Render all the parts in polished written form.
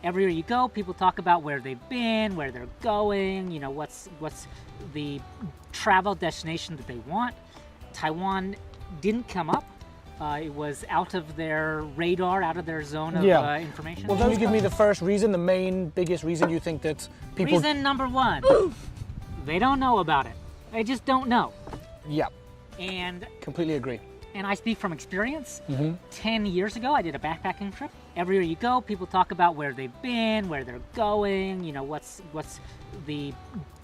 Everywhere you go, people talk about where they've been, where they're going, you know, what's the travel destination that they want. Taiwan didn't come up. It was out of their radar, out of their zone of information. Well, can you give me the first reason, the main, biggest reason you think that people... Reason number one, they don't know about it. They just don't know. Yeah. And completely agree. And I speak from experience. 10 years ago, I did a backpacking trip. Everywhere you go, people talk about where they've been, where they're going, you know, what's the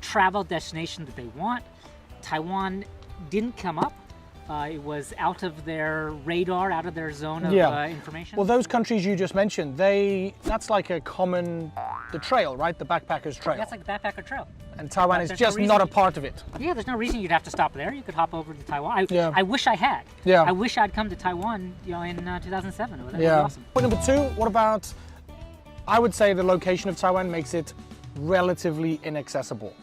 travel destination that they want. Taiwan didn't come up. It was out of their radar, out of their zone of information. Well, those countries you just mentioned, that's like a common, the trail, right? The backpacker's trail. That's like the backpacker trail. And Taiwan is just not a part of it. Yeah, there's no reason you'd have to stop there. You could hop over to Taiwan. I wish I had. Yeah. I wish I'd come to Taiwan, you know, in 2007. That would be awesome. Point number two, what about, I would say the location of Taiwan makes it relatively inaccessible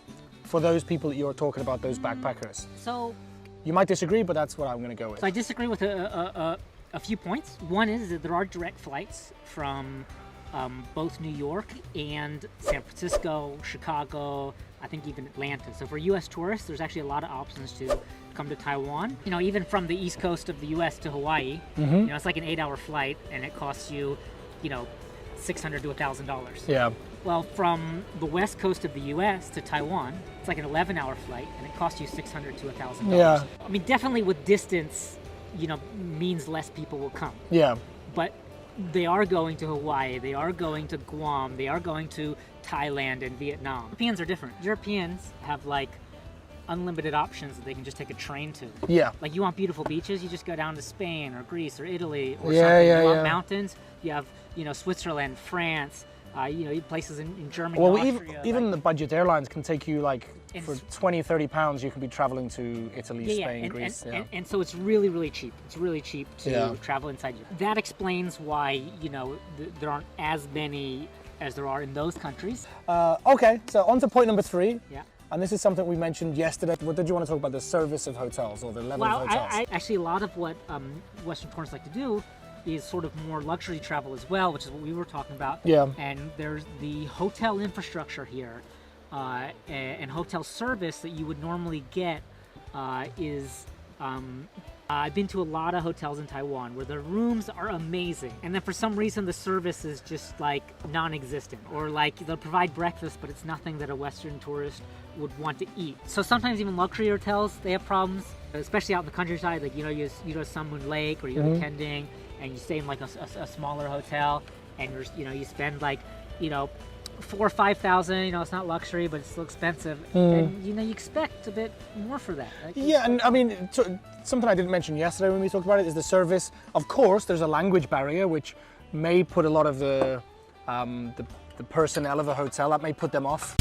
for those people that you're talking about, those backpackers. So, you might disagree, but that's what I'm going to go with. So I disagree with a few points. One is that there are direct flights from both New York and San Francisco, Chicago, I think even Atlanta. So for U.S. tourists, there's actually a lot of options to come to Taiwan. You know, even from the east coast of the U.S. to Hawaii, you know, it's like an 8-hour flight, and it costs you, you know, $600 to $1,000. Yeah. Well, from the west coast of the U.S. to Taiwan, it's like an 11-hour flight, and it costs you $600 to $1,000. Yeah. I mean, definitely with distance, you know, means less people will come. Yeah. But they are going to Hawaii, they are going to Guam, they are going to Thailand and Vietnam. Europeans are different. Europeans have like unlimited options that they can just take a train to. Yeah. Like you want beautiful beaches, you just go down to Spain or Greece or Italy or something. You want mountains, you have, you know, Switzerland, France, you know, places in Germany, Austria. Even the budget airlines can take you like, for 20, 30 pounds, you can be traveling to Italy, Spain, Greece. And so it's really, really cheap. It's really cheap to travel inside Europe. That explains why, you know, there aren't as many as there are in those countries. Okay, so on to point number three. Yeah. And this is something we mentioned yesterday. What did you want to talk about? The service of hotels or the level of hotels? Actually, a lot of what Western tourists like to do is sort of more luxury travel as well, which is what we were talking about. Yeah. And there's the hotel infrastructure here and hotel service that you would normally get is I've been to a lot of hotels in Taiwan where the rooms are amazing, and then for some reason the service is just like non-existent, or like they'll provide breakfast but it's nothing that a Western tourist would want to eat. So sometimes even luxury hotels, they have problems, especially out in the countryside. Like, you know, you go to Sun Moon Lake or you go to Kending and you stay in like a smaller hotel, and you spend like, you know, $4,000 or $5,000. You know, it's not luxury, but it's still expensive, and you know, you expect a bit more for that. Like, yeah, and I mean, something I didn't mention yesterday when we talked about it is the service. Of course, there's a language barrier which may put a lot of the personnel of a hotel, that may put them off.